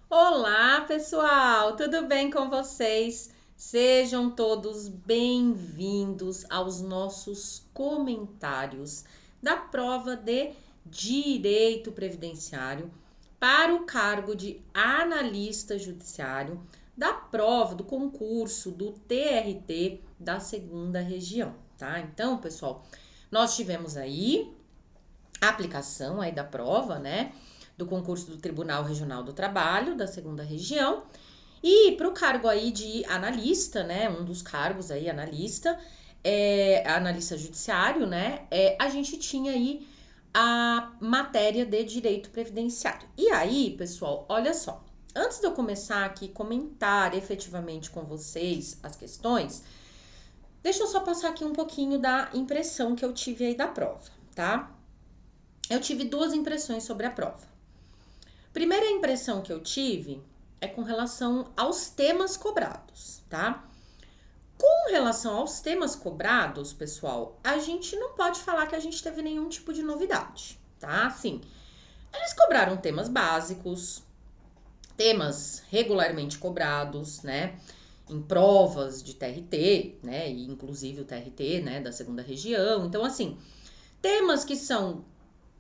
Olá, pessoal! Tudo bem com vocês? Sejam todos bem-vindos aos nossos comentários da prova de Direito Previdenciário para o cargo de analista judiciário da prova do concurso do TRT da segunda região, tá? Então, pessoal, nós tivemos aí a aplicação aí da prova, né? Do concurso do Tribunal Regional do Trabalho, da segunda região. E para o cargo aí de analista, né? Um dos cargos aí, analista judiciário, né? A gente tinha aí a matéria de direito previdenciário. E aí, pessoal, olha só. Antes de eu começar aqui comentar efetivamente com vocês as questões, deixa eu só passar aqui um pouquinho da impressão que eu tive aí da prova, tá? Eu tive duas impressões sobre a prova. Primeira impressão que eu tive é com relação aos temas cobrados, tá? Com relação aos temas cobrados, pessoal, a gente não pode falar que a gente teve nenhum tipo de novidade, tá? Assim, eles cobraram temas básicos, temas regularmente cobrados, né? Em provas de TRT, né? E inclusive o TRT, né? Da segunda região. Então, assim, temas que são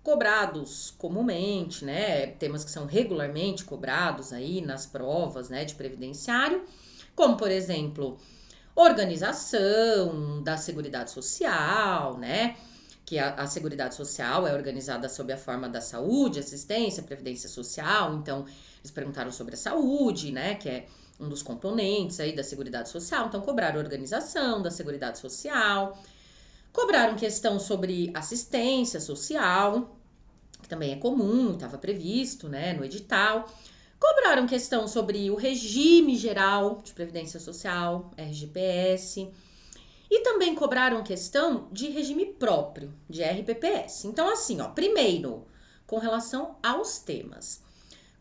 cobrados comumente, né? Temas que são regularmente cobrados aí nas provas, né, de previdenciário, como por exemplo, organização da Seguridade Social, né? Que a Seguridade Social é organizada sob a forma da saúde, assistência, previdência social. Então, eles perguntaram sobre a saúde, né? Que é um dos componentes aí da Seguridade Social. Então, cobraram a organização da Seguridade Social. Cobraram questão sobre assistência social, que também é comum, estava previsto, né, no edital. Cobraram questão sobre o regime geral de previdência social, RGPS, e também cobraram questão de regime próprio, de RPPS. Então, assim, ó, primeiro, com relação aos temas.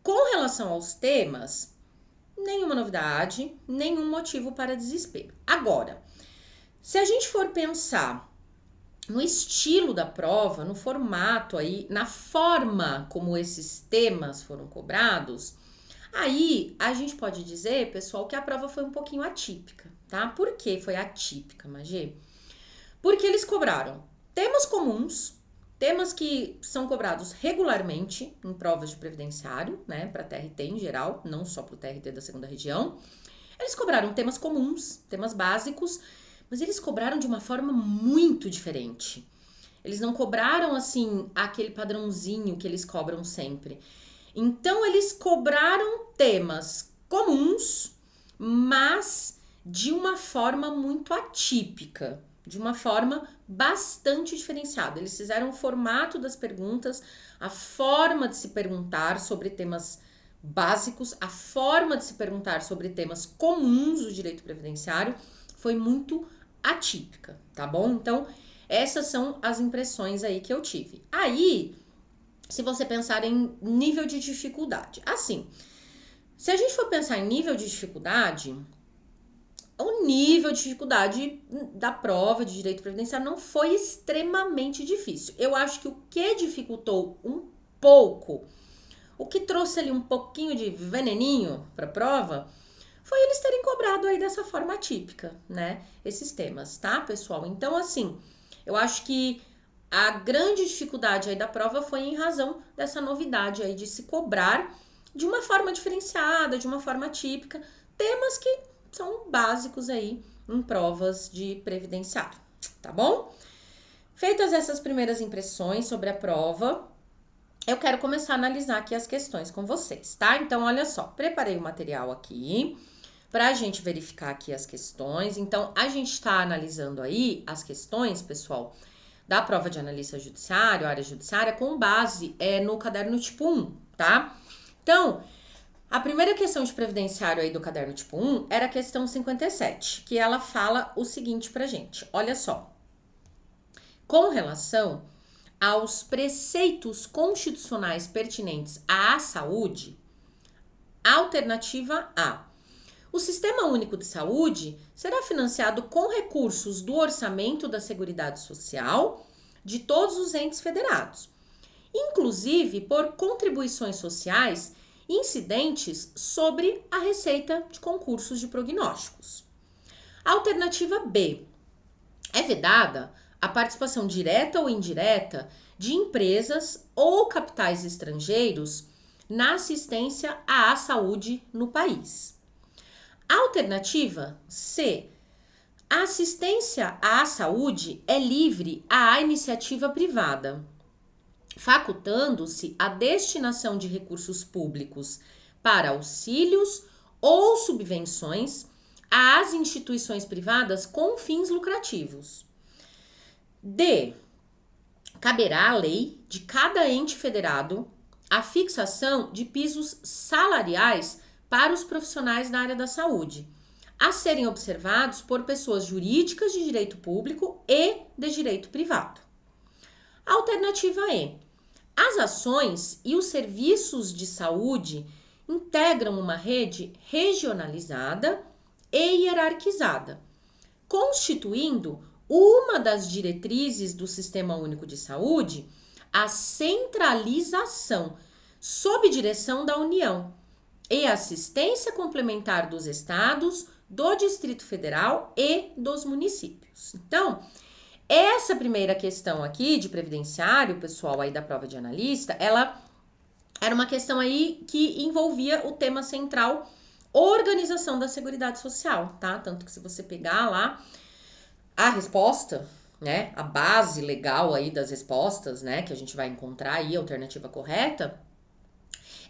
Com relação aos temas, nenhuma novidade, nenhum motivo para desespero. Agora, se a gente for pensar no estilo da prova, no formato aí, na forma como esses temas foram cobrados, aí a gente pode dizer, pessoal, que a prova foi um pouquinho atípica, tá? Por que foi atípica, Magê? Porque eles cobraram temas comuns, temas que são cobrados regularmente em provas de previdenciário, né, para TRT em geral, não só para o TRT da segunda região. Eles cobraram temas comuns, temas básicos, mas eles cobraram de uma forma muito diferente. Eles não cobraram assim aquele padrãozinho que eles cobram sempre. Então eles cobraram temas comuns, mas de uma forma muito atípica, de uma forma bastante diferenciada. Eles fizeram o formato das perguntas, a forma de se perguntar sobre temas básicos, a forma de se perguntar sobre temas comuns do direito previdenciário foi muito atípica, tá bom? Então, essas são as impressões aí que eu tive. Aí, se você pensar em nível de dificuldade, assim, se a gente for pensar em nível de dificuldade, o nível de dificuldade da prova de direito previdenciário não foi extremamente difícil. Eu acho que o que dificultou um pouco, o que trouxe ali um pouquinho de veneninho para a prova, foi eles terem cobrado aí dessa forma atípica, né? Esses temas, tá, pessoal? Então, assim, eu acho que a grande dificuldade aí da prova foi em razão dessa novidade aí de se cobrar de uma forma diferenciada, de uma forma típica, temas que são básicos aí em provas de previdenciário, tá bom? Feitas essas primeiras impressões sobre a prova, eu quero começar a analisar aqui as questões com vocês, tá? Então, olha só, preparei o material aqui para a gente verificar aqui as questões. Então, a gente está analisando aí as questões, pessoal, da prova de analista judiciário, área judiciária, com base no caderno tipo 1, tá? Então, a primeira questão de previdenciário aí do caderno tipo 1 era a questão 57, que ela fala o seguinte pra gente, olha só. Com relação aos preceitos constitucionais pertinentes à saúde, alternativa A. O Sistema Único de Saúde será financiado com recursos do orçamento da Seguridade Social de todos os entes federados, inclusive por contribuições sociais incidentes sobre a receita de concursos de prognósticos. Alternativa B. É vedada a participação direta ou indireta de empresas ou capitais estrangeiros na assistência à saúde no país. Alternativa C. A assistência à saúde é livre à iniciativa privada, facultando-se a destinação de recursos públicos para auxílios ou subvenções às instituições privadas com fins lucrativos. D. Caberá à lei de cada ente federado a fixação de pisos salariais para os profissionais da área da saúde, a serem observados por pessoas jurídicas de direito público e de direito privado. Alternativa E. As ações e os serviços de saúde integram uma rede regionalizada e hierarquizada, constituindo uma das diretrizes do Sistema Único de Saúde a centralização, sob direção da União, e assistência complementar dos estados, do Distrito Federal e dos municípios. Então, essa primeira questão aqui de previdenciário, pessoal, aí da prova de analista, ela era uma questão aí que envolvia o tema central, organização da Seguridade Social, tá? Tanto que se você pegar lá a resposta, né, a base legal aí das respostas, né, que a gente vai encontrar aí, a alternativa correta,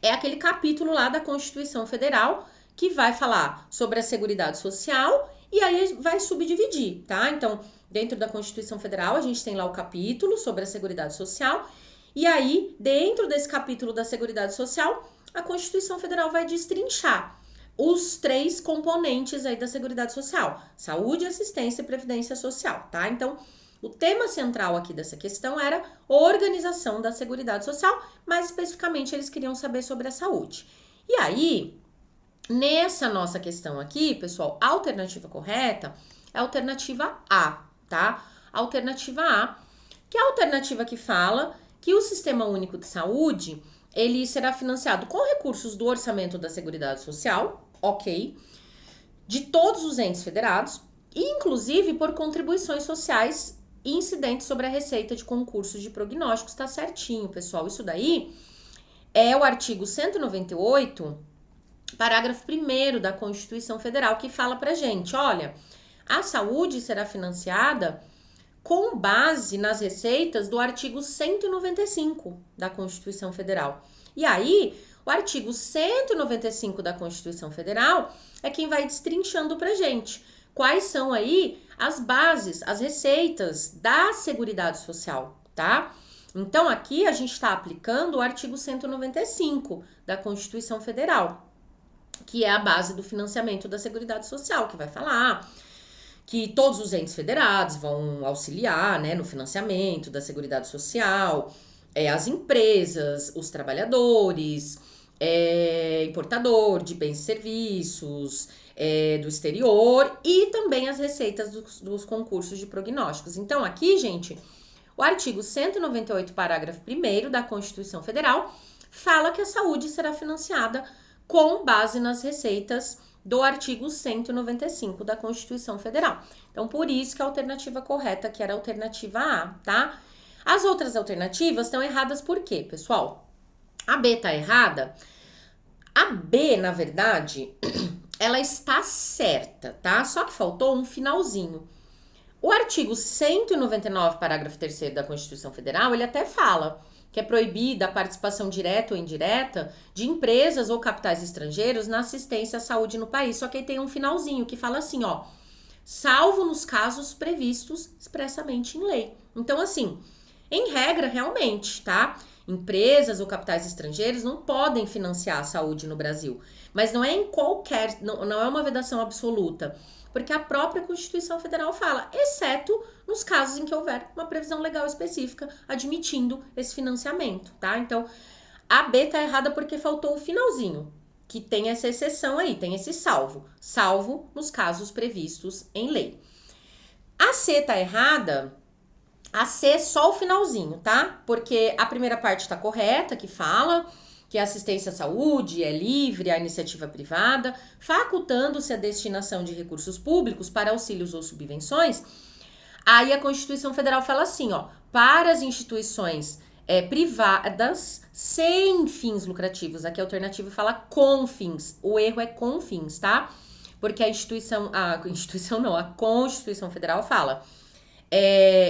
é aquele capítulo lá da Constituição Federal que vai falar sobre a Seguridade Social e aí vai subdividir, tá? Então, dentro da Constituição Federal, a gente tem lá o capítulo sobre a Seguridade Social e aí, dentro desse capítulo da Seguridade Social, a Constituição Federal vai destrinchar os 3 componentes aí da Seguridade Social: saúde, assistência e previdência social, tá? Então, o tema central aqui dessa questão era organização da Seguridade Social, mais especificamente eles queriam saber sobre a saúde. E aí, nessa nossa questão aqui, pessoal, a alternativa correta é a alternativa A, tá? A alternativa A, que é a alternativa que fala que o Sistema Único de Saúde, ele será financiado com recursos do orçamento da Seguridade Social, ok, de todos os entes federados, e inclusive por contribuições sociais incidentes sobre a receita de concursos de prognósticos, tá certinho, pessoal. Isso daí é o artigo 198, parágrafo 1º da Constituição Federal, que fala pra gente, olha, a saúde será financiada com base nas receitas do artigo 195 da Constituição Federal. E aí, o artigo 195 da Constituição Federal é quem vai destrinchando pra gente quais são aí as bases, as receitas da Seguridade Social, tá? Então, aqui a gente está aplicando o artigo 195 da Constituição Federal, que é a base do financiamento da Seguridade Social, que vai falar que todos os entes federados vão auxiliar, né, no financiamento da Seguridade Social, as empresas, os trabalhadores, importador de bens e serviços, do exterior e também as receitas dos concursos de prognósticos. Então, aqui, gente, o artigo 198, parágrafo 1º da Constituição Federal fala que a saúde será financiada com base nas receitas do artigo 195 da Constituição Federal. Então, por isso que a alternativa correta, que era a alternativa A, tá? As outras alternativas estão erradas por quê, pessoal? A B tá errada. A B, na verdade, ela está certa, tá? Só que faltou um finalzinho. O artigo 199, parágrafo 3º da Constituição Federal, ele até fala que é proibida a participação direta ou indireta de empresas ou capitais estrangeiros na assistência à saúde no país. Só que aí tem um finalzinho que fala assim, ó, salvo nos casos previstos expressamente em lei. Então, assim, em regra, realmente, tá? Empresas ou capitais estrangeiros não podem financiar a saúde no Brasil. Mas não é em qualquer, não é uma vedação absoluta. Porque a própria Constituição Federal fala, exceto nos casos em que houver uma previsão legal específica admitindo esse financiamento, tá? Então, a B tá errada porque faltou o finalzinho, que tem essa exceção aí, tem esse salvo nos casos previstos em lei. A C tá errada, a C é só o finalzinho, tá? Porque a primeira parte tá correta, que fala que a assistência à saúde é livre à iniciativa privada, facultando-se a destinação de recursos públicos para auxílios ou subvenções, aí a Constituição Federal fala assim, ó, para as instituições privadas sem fins lucrativos. Aqui a alternativa fala com fins. O erro é com fins, tá? Porque a Constituição Federal fala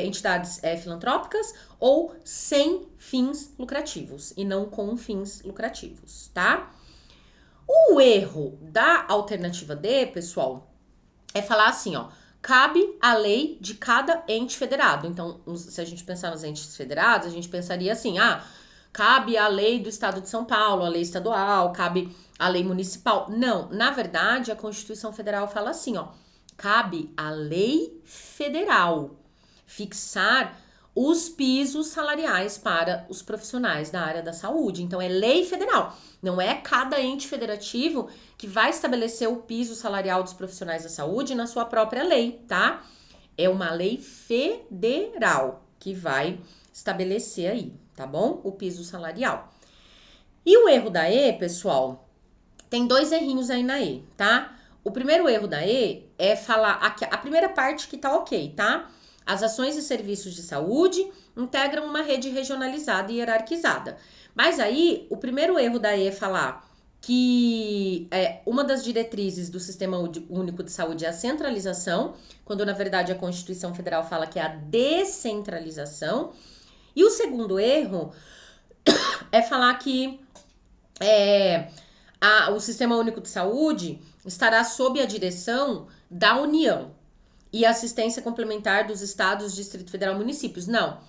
entidades filantrópicas ou sem fins lucrativos e não com fins lucrativos, tá? O erro da alternativa D, pessoal, é falar assim, ó, cabe a lei de cada ente federado. Então, se a gente pensar nos entes federados, a gente pensaria assim, cabe a lei do estado de São Paulo, a lei estadual, cabe a lei municipal. Não, na verdade, a Constituição Federal fala assim, ó, cabe a lei federal fixar os pisos salariais para os profissionais da área da saúde. Então, é lei federal. Não é cada ente federativo que vai estabelecer o piso salarial dos profissionais da saúde na sua própria lei, tá? É uma lei federal que vai estabelecer aí, tá bom? O piso salarial. E o erro da E, pessoal, tem 2 errinhos aí na E, tá? O primeiro erro da E é falar aqui, a primeira parte que tá ok, tá? As ações e serviços de saúde integram uma rede regionalizada e hierarquizada. Mas aí, o primeiro erro da E é falar que uma das diretrizes do Sistema Único de Saúde é a centralização, quando na verdade a Constituição Federal fala que é a descentralização. E o segundo erro é falar que o Sistema Único de Saúde estará sob a direção da União e assistência complementar dos estados, Distrito Federal e municípios. Não.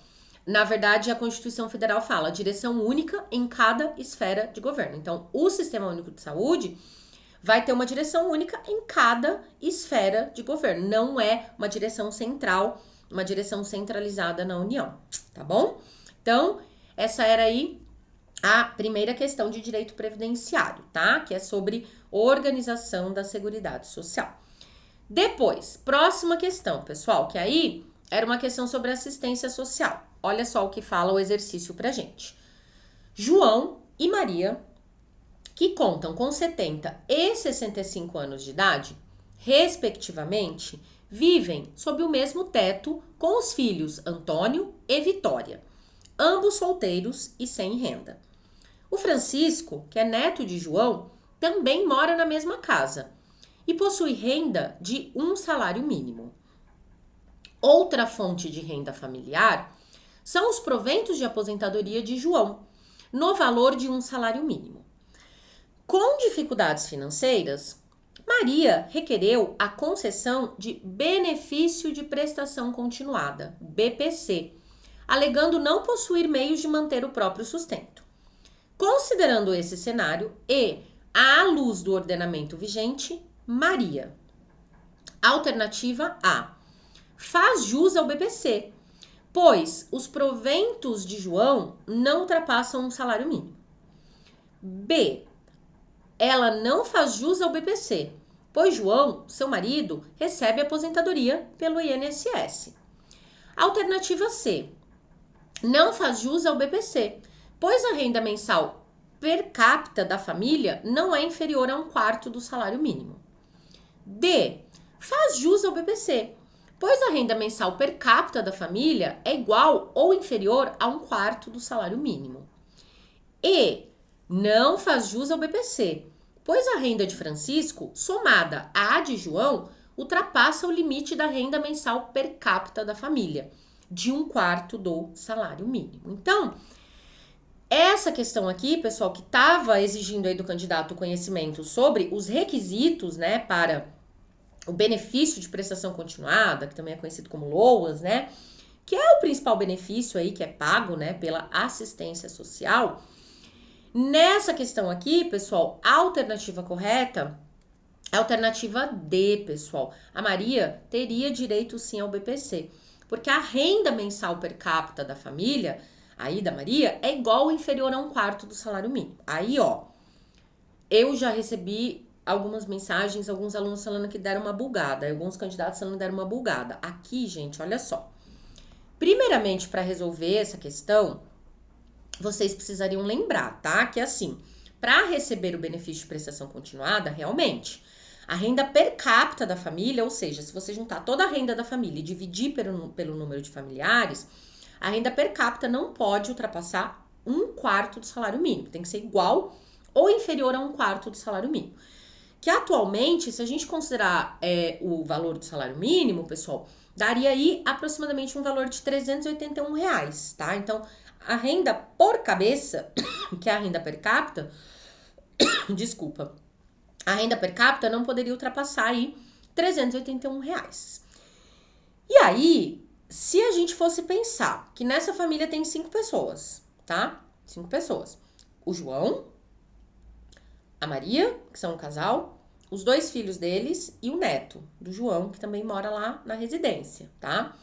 Na verdade, a Constituição Federal fala direção única em cada esfera de governo. Então, o Sistema Único de Saúde vai ter uma direção única em cada esfera de governo. Não é uma direção central, uma direção centralizada na União, tá bom? Então, essa era aí a primeira questão de direito previdenciário, tá? Que é sobre organização da Seguridade Social. Depois, próxima questão, pessoal, que aí era uma questão sobre assistência social. Olha só o que fala o exercício pra gente. João e Maria, que contam com 70 e 65 anos de idade, respectivamente, vivem sob o mesmo teto com os filhos Antônio e Vitória, ambos solteiros e sem renda. O Francisco, que é neto de João, também mora na mesma casa e possui renda de 1 salário mínimo. Outra fonte de renda familiar são os proventos de aposentadoria de João, no valor de 1 salário mínimo. Com dificuldades financeiras, Maria requereu a concessão de benefício de prestação continuada, BPC, alegando não possuir meios de manter o próprio sustento. Considerando esse cenário e à luz do ordenamento vigente, Maria. Alternativa A. Faz jus ao BPC, pois os proventos de João não ultrapassam 1 salário mínimo. B. Ela não faz jus ao BPC, pois João, seu marido, recebe aposentadoria pelo INSS. Alternativa C. Não faz jus ao BPC, pois a renda mensal per capita da família não é inferior a 1/4 do salário mínimo. D. Faz jus ao BPC, pois a renda mensal per capita da família é igual ou inferior a 1/4 do salário mínimo. E. Não faz jus ao BPC, pois a renda de Francisco, somada à de João, ultrapassa o limite da renda mensal per capita da família, de 1/4 do salário mínimo. Então, essa questão aqui, pessoal, que estava exigindo aí do candidato conhecimento sobre os requisitos, né, para o benefício de prestação continuada, que também é conhecido como LOAS, né, que é o principal benefício aí que é pago, né, pela assistência social. Nessa questão aqui, pessoal, a alternativa correta é a alternativa D, pessoal. A Maria teria direito sim ao BPC, porque a renda mensal per capita da família, aí da Maria, é igual ou inferior a 1/4 do salário mínimo. Aí, ó, eu já recebi algumas mensagens, alguns alunos falando que deram uma bugada, alguns candidatos falando que deram uma bugada. Aqui, gente, olha só. Primeiramente, para resolver essa questão, vocês precisariam lembrar, tá? Que assim, para receber o benefício de prestação continuada, realmente, a renda per capita da família, ou seja, se você juntar toda a renda da família e dividir pelo número de familiares, a renda per capita não pode ultrapassar 1/4 do salário mínimo. Tem que ser igual ou inferior a 1/4 do salário mínimo. Que atualmente, se a gente considerar o valor do salário mínimo, pessoal, daria aí aproximadamente um valor de R$ 381, tá? Então, a renda por cabeça, que é a renda per capita, desculpa, a renda per capita não poderia ultrapassar aí R$ 381. E aí, se a gente fosse pensar que nessa família tem 5 pessoas, tá? 5 pessoas. O João, a Maria, que são um casal, os 2 filhos deles e o neto do João, que também mora lá na residência, tá?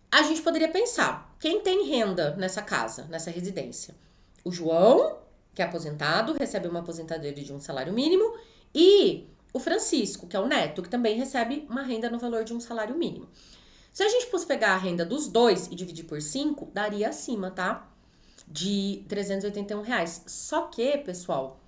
A gente poderia pensar, quem tem renda nessa casa, nessa residência? O João, que é aposentado, recebe uma aposentadoria de um salário mínimo, e o Francisco, que é o neto, que também recebe uma renda no valor de um salário mínimo. Se a gente fosse pegar a renda dos 2 e dividir por 5, daria acima, tá? De R$ 381. Só que, pessoal,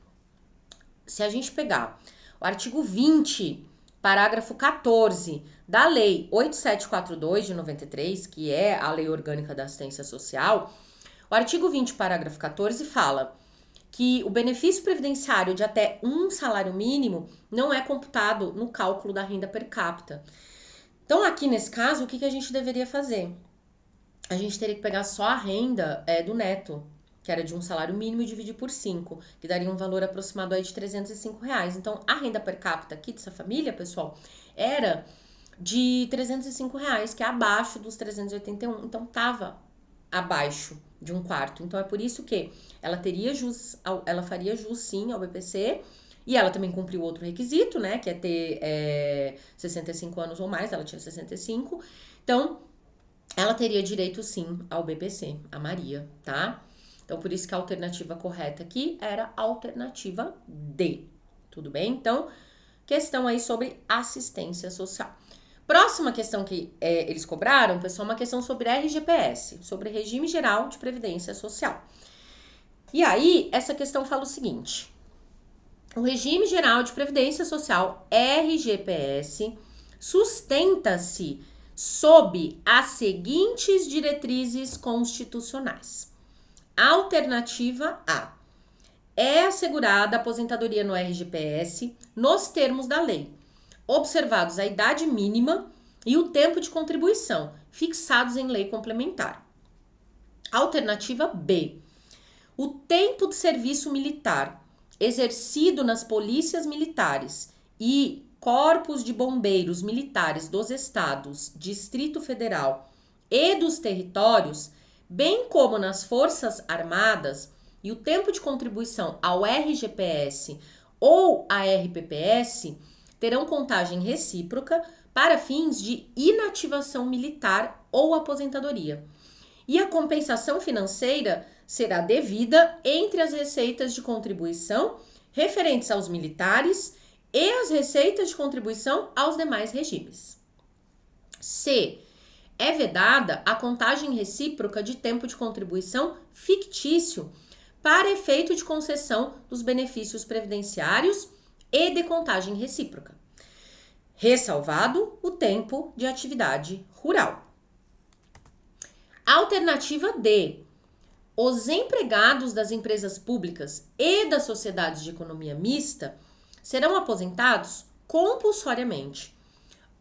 se a gente pegar o artigo 20, parágrafo 14 da Lei 8742 de 93, que é a Lei Orgânica da Assistência Social, o artigo 20, parágrafo 14 fala que o benefício previdenciário de até um salário mínimo não é computado no cálculo da renda per capita. Então, aqui nesse caso, o que a gente deveria fazer? A gente teria que pegar só a renda do neto, que era de um salário mínimo, e dividir por 5, que daria um valor aproximado aí de R$ 305. Então, a renda per capita aqui dessa família, pessoal, era de R$ 305, que é abaixo dos 381. Então, tava abaixo de 1/4. Então, é por isso que ela faria jus sim ao BPC, e ela também cumpriu outro requisito, né, que é ter 65 anos ou mais, ela tinha 65. Então, ela teria direito sim ao BPC, a Maria, tá? Então, por isso que a alternativa correta aqui era a alternativa D. Tudo bem? Então, questão aí sobre assistência social. Próxima questão que eles cobraram, pessoal, uma questão sobre RGPS, sobre Regime Geral de Previdência Social. E aí, essa questão fala o seguinte: o Regime Geral de Previdência Social, RGPS, sustenta-se sob as seguintes diretrizes constitucionais. Alternativa A: é assegurada a aposentadoria no RGPS nos termos da lei, observados a idade mínima e o tempo de contribuição, fixados em lei complementar. Alternativa B: o tempo de serviço militar exercido nas polícias militares e corpos de bombeiros militares dos estados, Distrito Federal e dos territórios, bem como nas Forças Armadas, e o tempo de contribuição ao RGPS ou à RPPS terão contagem recíproca para fins de inativação militar ou aposentadoria. E a compensação financeira será devida entre as receitas de contribuição referentes aos militares e as receitas de contribuição aos demais regimes. C: é vedada a contagem recíproca de tempo de contribuição fictício para efeito de concessão dos benefícios previdenciários e de contagem recíproca, ressalvado o tempo de atividade rural. Alternativa D: os empregados das empresas públicas e das sociedades de economia mista serão aposentados compulsoriamente,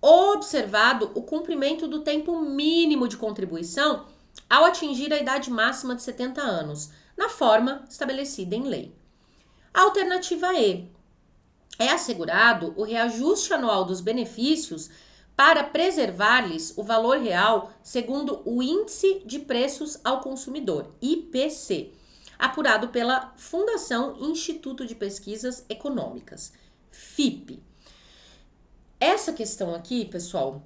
observado o cumprimento do tempo mínimo de contribuição ao atingir a idade máxima de 70 anos, na forma estabelecida em lei. Alternativa E: é assegurado o reajuste anual dos benefícios para preservar-lhes o valor real segundo o Índice de Preços ao Consumidor, IPC, apurado pela Fundação Instituto de Pesquisas Econômicas, FIPE. Essa questão aqui, pessoal,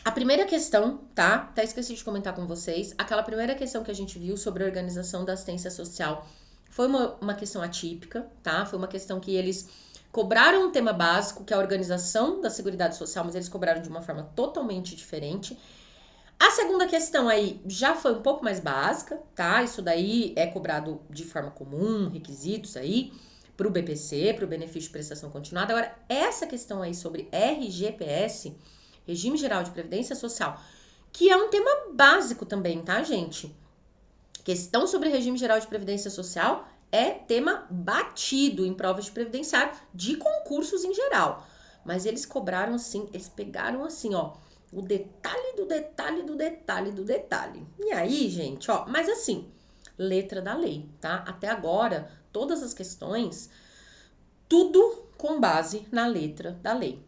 a primeira questão, tá? Até esqueci de comentar com vocês. Aquela primeira questão que a gente viu sobre a organização da assistência social foi uma questão atípica, tá? Foi uma questão que eles cobraram um tema básico, que é a organização da Seguridade Social, mas eles cobraram de uma forma totalmente diferente. A segunda questão aí já foi um pouco mais básica, tá? Isso daí é cobrado de forma comum, requisitos aí, para o BPC, para o benefício de prestação continuada. Agora, essa questão aí sobre RGPS, Regime Geral de Previdência Social, que é um tema básico também, tá, gente? Questão sobre regime geral de previdência social é tema batido em provas de previdenciário de concursos em geral. Mas eles cobraram assim, eles pegaram assim, ó, o detalhe do detalhe do detalhe do detalhe. E aí, gente, ó, mas assim, letra da lei, tá? Até agora, todas as questões, tudo com base na letra da lei.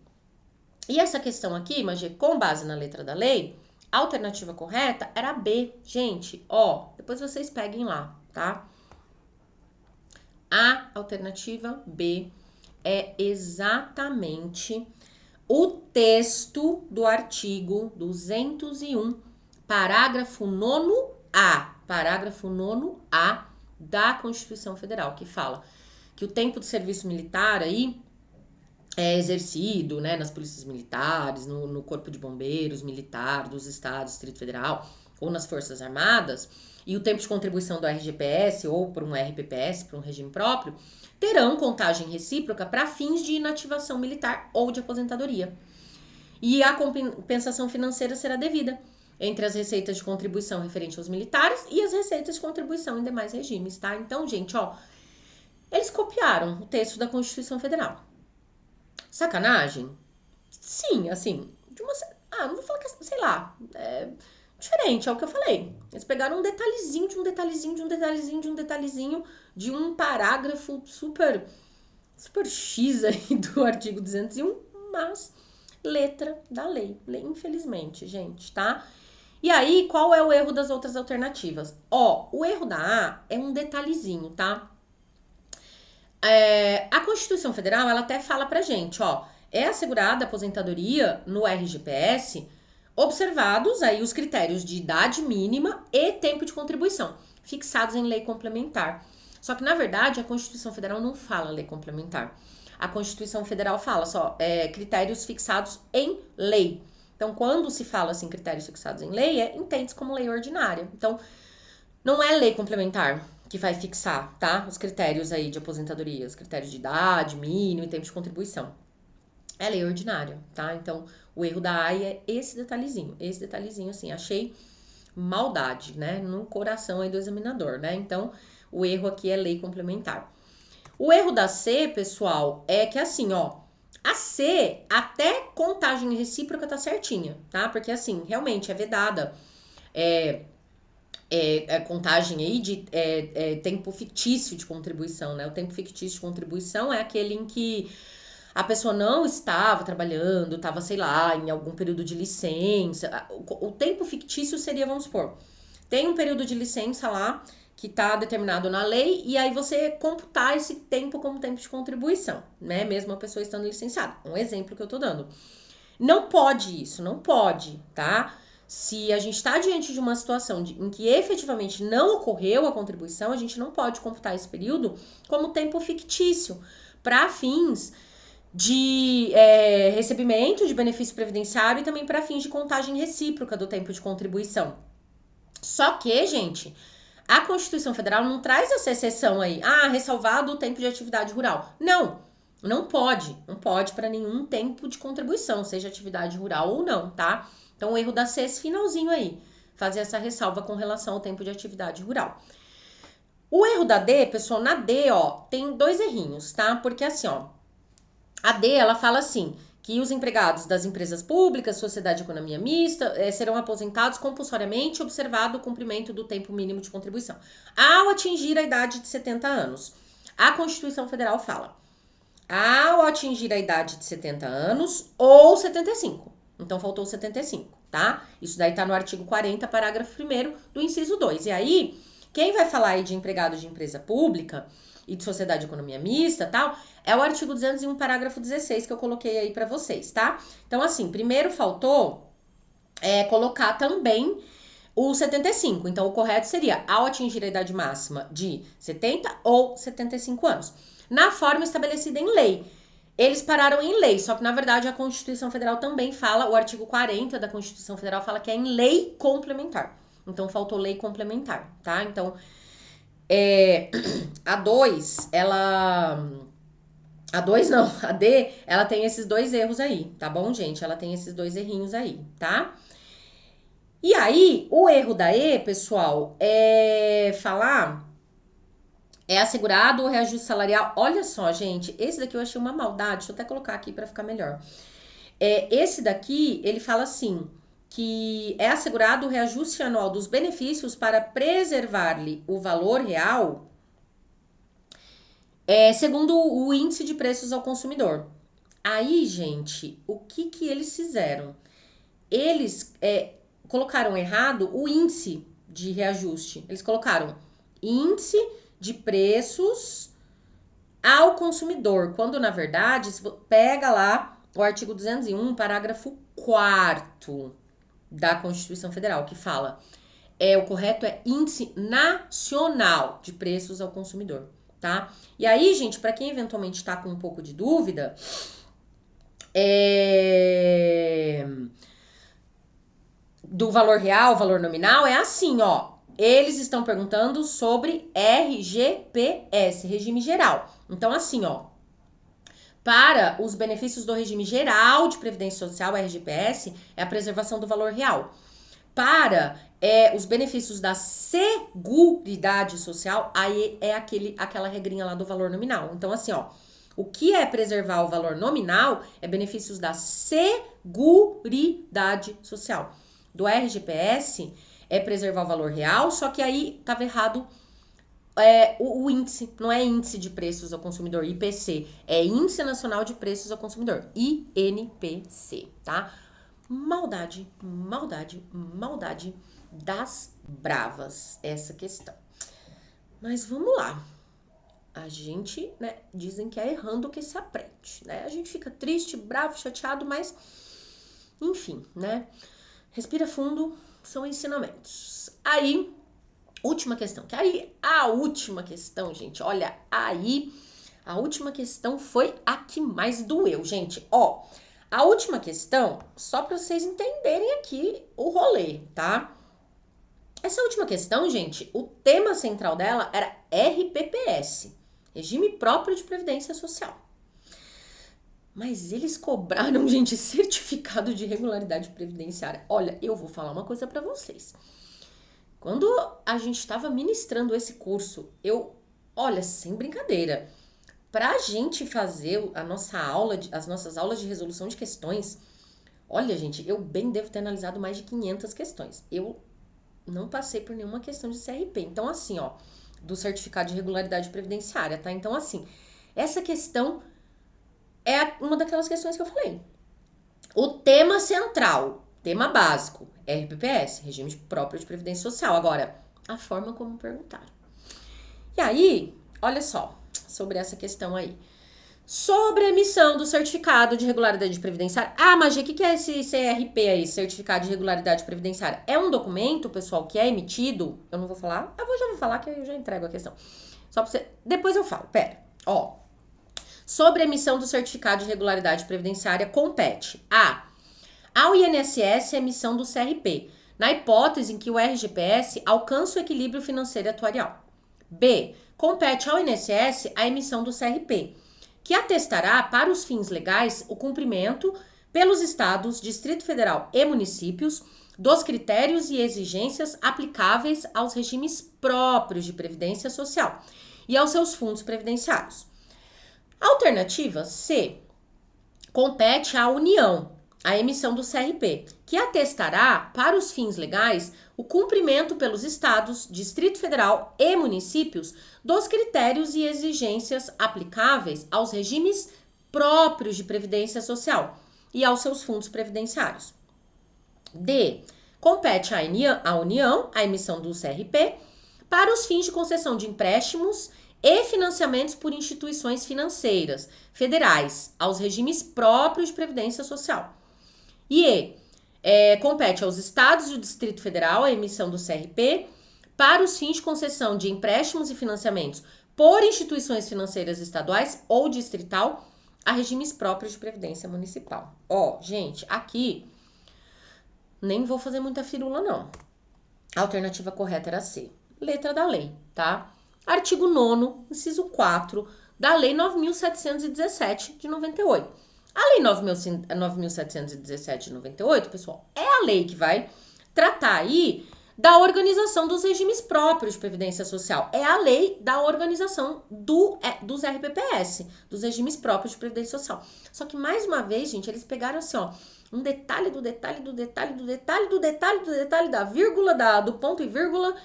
E essa questão aqui, Magê, com base na letra da lei, a alternativa correta era B. Gente, ó, depois vocês peguem lá, tá? A alternativa B é exatamente o texto do artigo 201, parágrafo 9º-A. Parágrafo 9º-A da Constituição Federal, que fala que o tempo de serviço militar aí é exercido, né, nas polícias militares, no corpo de bombeiros militar dos estados, Distrito Federal ou nas Forças Armadas, e o tempo de contribuição do RGPS ou por um RPPS, para um regime próprio, terão contagem recíproca para fins de inativação militar ou de aposentadoria. E a compensação financeira será devida entre as receitas de contribuição referente aos militares e as receitas de contribuição em demais regimes, tá? Então, gente, ó, eles copiaram o texto da Constituição Federal. Sacanagem? Sim, assim, de uma... não vou falar que, sei lá, é diferente, é o que eu falei. Eles pegaram um detalhezinho de um detalhezinho de um detalhezinho de um detalhezinho de um parágrafo super X aí do artigo 201, mas letra da lei, infelizmente, gente, tá? E aí, qual é o erro das outras alternativas? Ó, o erro da A é um detalhezinho, tá? A Constituição Federal, ela até fala pra gente, ó, é assegurada a aposentadoria no RGPS, observados aí os critérios de idade mínima e tempo de contribuição, fixados em lei complementar. Só que, na verdade, a Constituição Federal não fala lei complementar. A Constituição Federal fala só critérios fixados em lei. Então, quando se fala assim, critérios fixados em lei, entende-se como lei ordinária. Então, não é lei complementar que vai fixar, tá? Os critérios aí de aposentadoria, os critérios de idade, mínimo e tempo de contribuição. É lei ordinária, tá? Então, o erro da AI é esse detalhezinho. Esse detalhezinho, assim, achei maldade, né? No coração aí do examinador, né? Então, o erro aqui é lei complementar. O erro da C, pessoal, é que assim, ó, a C, até contagem recíproca tá certinha, tá? Porque assim, realmente é vedada a contagem aí de tempo fictício de contribuição, né? O tempo fictício de contribuição é aquele em que a pessoa não estava trabalhando, estava, sei lá, em algum período de licença. O tempo fictício seria, vamos supor, tem um período de licença lá que está determinado na lei, e aí você computar esse tempo como tempo de contribuição, né? Mesmo a pessoa estando licenciada. Um exemplo que eu tô dando. Não pode isso, não pode, tá? Se a gente está diante de uma situação em que efetivamente não ocorreu a contribuição, a gente não pode computar esse período como tempo fictício para fins de recebimento de benefício previdenciário e também para fins de contagem recíproca do tempo de contribuição. Só que, gente, a Constituição Federal não traz essa exceção aí, ressalvado o tempo de atividade rural. Não pode para nenhum tempo de contribuição, seja atividade rural ou não, tá? Então, o erro da C é esse finalzinho aí, fazer essa ressalva com relação ao tempo de atividade rural. O erro da D, pessoal, na D, ó, tem dois errinhos, tá? Porque assim, ó, a D, ela fala assim, que os empregados das empresas públicas, sociedade de economia mista, serão aposentados compulsoriamente, observado o cumprimento do tempo mínimo de contribuição, ao atingir a idade de 70 anos. A Constituição Federal fala, ao atingir a idade de 70 anos ou 75. Então, faltou 75, tá? Isso daí tá no artigo 40, parágrafo 1º do inciso 2. E aí, quem vai falar aí de empregado de empresa pública e de sociedade de economia mista, tal, é o artigo 201, parágrafo 16, que eu coloquei aí pra vocês, tá? Então, assim, primeiro faltou colocar também o 75. Então, o correto seria ao atingir a idade máxima de 70 ou 75 anos. Na forma estabelecida em lei. Eles pararam em lei, só que na verdade a Constituição Federal também fala, o artigo 40 da Constituição Federal fala que é em lei complementar. Então faltou lei complementar, tá? Então, a 2, ela. A 2 não, a D, ela tem esses dois erros aí, tá bom, gente? Ela tem esses dois errinhos aí, tá? E aí, o erro da E, pessoal, é falar. É assegurado o reajuste salarial. Olha só, gente, esse daqui eu achei uma maldade. Deixa eu até colocar aqui pra ficar melhor. Esse daqui, ele fala assim, que é assegurado o reajuste anual dos benefícios para preservar-lhe o valor real, segundo o índice de preços ao consumidor. Aí, gente, o que que eles fizeram? Eles colocaram errado o índice de reajuste. Eles colocaram índice de preços ao consumidor, quando na verdade, se pega lá o artigo 201, parágrafo 4º da Constituição Federal, que fala, o correto é índice nacional de preços ao consumidor, tá? E aí, gente, para quem eventualmente tá com um pouco de dúvida, do valor real, valor nominal, é assim, ó. Eles estão perguntando sobre RGPS, regime geral. Então, assim, ó, para os benefícios do regime geral de previdência social, RGPS, é a preservação do valor real. Para os benefícios da Seguridade Social, aí é aquela regrinha lá do valor nominal. Então, assim, ó, o que é preservar o valor nominal é benefícios da Seguridade Social. Do RGPS é preservar o valor real, só que aí tava errado o índice, não é índice de preços ao consumidor, IPC, é Índice Nacional de Preços ao Consumidor, INPC, tá? Maldade, maldade, maldade das bravas essa questão. Mas vamos lá. A gente, né, dizem que é errando que se aprende, né? A gente fica triste, bravo, chateado, mas enfim, né? Respira fundo, são ensinamentos. Aí, última questão. Que aí, a última questão, gente, olha, aí, a última questão foi a que mais doeu, gente. Ó, a última questão, só para vocês entenderem aqui o rolê, tá? Essa última questão, gente, o tema central dela era RPPS, Regime Próprio de Previdência Social. Mas eles cobraram, gente, certificado de regularidade previdenciária. Olha, eu vou falar uma coisa pra vocês. Quando a gente estava ministrando esse curso, olha, sem brincadeira, pra gente fazer as nossas aulas de resolução de questões, olha, gente, eu bem devo ter analisado mais de 500 questões. Eu não passei por nenhuma questão de CRP. Então, assim, ó, do certificado de regularidade previdenciária, tá? Então, assim, essa questão é uma daquelas questões que eu falei. O tema central, tema básico, RPPS, Regime Próprio de Previdência Social. Agora, a forma como perguntar. E aí, olha só, sobre essa questão aí. Sobre a emissão do certificado de regularidade previdenciária. Ah, Magia, o que é esse CRP aí, certificado de regularidade previdenciária? É um documento, pessoal, que é emitido. Eu não vou falar. Já vou falar que eu já entrego a questão. Só pra você. Depois eu falo. Pera. Ó. Sobre a emissão do certificado de regularidade previdenciária, compete ao INSS a emissão do CRP, na hipótese em que o RGPS alcança o equilíbrio financeiro atuarial. B. Compete ao INSS a emissão do CRP, que atestará para os fins legais o cumprimento pelos estados, Distrito Federal e municípios dos critérios e exigências aplicáveis aos regimes próprios de previdência social e aos seus fundos previdenciários. Alternativa C. Compete à União a emissão do CRP, que atestará para os fins legais o cumprimento pelos estados, Distrito Federal e municípios dos critérios e exigências aplicáveis aos regimes próprios de previdência social e aos seus fundos previdenciários. D. Compete à União a emissão do CRP para os fins de concessão de empréstimos e financiamentos por instituições financeiras federais aos regimes próprios de previdência social. E compete aos estados e do Distrito Federal a emissão do CRP para os fins de concessão de empréstimos e financiamentos por instituições financeiras estaduais ou distrital a regimes próprios de previdência municipal. Ó, gente, aqui nem vou fazer muita firula, não. A alternativa correta era C. Letra da lei, tá? Artigo 9º, inciso 4, da Lei 9.717 de 98. A Lei 9.717 de 98, pessoal, é a lei que vai tratar aí da organização dos regimes próprios de previdência social. É a lei da organização dos RPPS, dos regimes próprios de previdência social. Só que, mais uma vez, gente, eles pegaram assim, ó, um detalhe do detalhe do detalhe do detalhe do detalhe do detalhe da vírgula, do ponto e vírgula,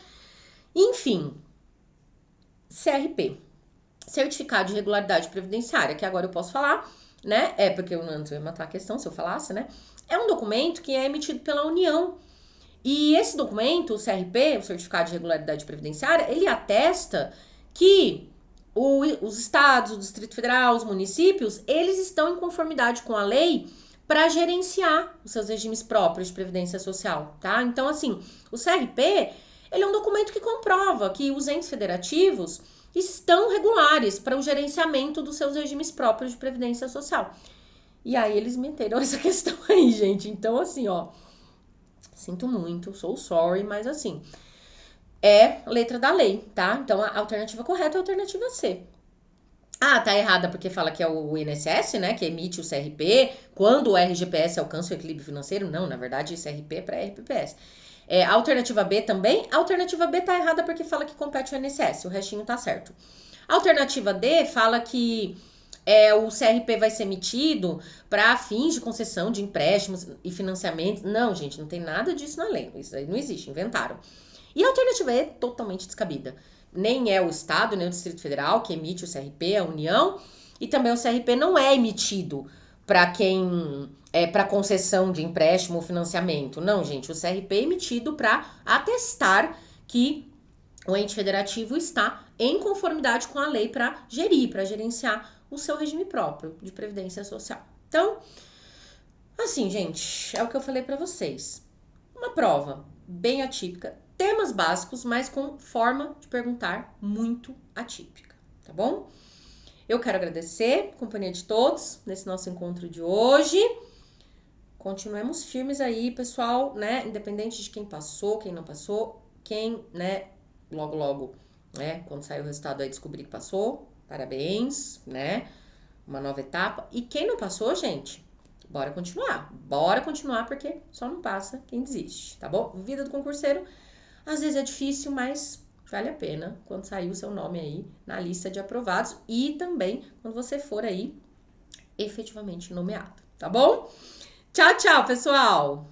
enfim. CRP, Certificado de Regularidade Previdenciária, que agora eu posso falar, né? Porque eu antes eu ia matar a questão se eu falasse, né? É um documento que é emitido pela União. E esse documento, o CRP, o Certificado de Regularidade Previdenciária, ele atesta que os estados, o Distrito Federal, os municípios, eles estão em conformidade com a lei para gerenciar os seus regimes próprios de previdência social, tá? Então, assim, o CRP, ele é um documento que comprova que os entes federativos estão regulares para o gerenciamento dos seus regimes próprios de previdência social. E aí eles meteram essa questão aí, gente. Então, assim, ó, sinto muito, sou sorry, mas assim, é letra da lei, tá? Então, a alternativa correta é a alternativa C. Ah, tá errada porque fala que é o INSS, né, que emite o CRP quando o RGPS alcança o equilíbrio financeiro. Não, na verdade, CRP é para RPPS. A alternativa B também. A alternativa B tá errada porque fala que compete ao INSS, o restinho tá certo. A alternativa D fala que o CRP vai ser emitido para fins de concessão de empréstimos e financiamentos. Não, gente, não tem nada disso na lei. Isso aí não existe, inventaram. E a alternativa E é totalmente descabida. Nem é o Estado, nem o Distrito Federal que emite o CRP, a União. E também o CRP não é emitido para para concessão de empréstimo ou financiamento. Não, gente, o CRP é emitido para atestar que o ente federativo está em conformidade com a lei para gerenciar o seu regime próprio de previdência social. Então, assim, gente, é o que eu falei para vocês. Uma prova bem atípica, temas básicos, mas com forma de perguntar muito atípica, tá bom? Eu quero agradecer a companhia de todos nesse nosso encontro de hoje. Continuemos firmes aí, pessoal, né? Independente de quem passou, quem não passou, quem, né, logo, né, quando sair o resultado aí descobrir que passou, parabéns, né? Uma nova etapa. E quem não passou, gente, bora continuar, porque só não passa quem desiste, tá bom? Vida do concurseiro, às vezes é difícil, mas vale a pena quando sair o seu nome aí na lista de aprovados e também quando você for aí efetivamente nomeado, tá bom? Tchau, tchau, pessoal!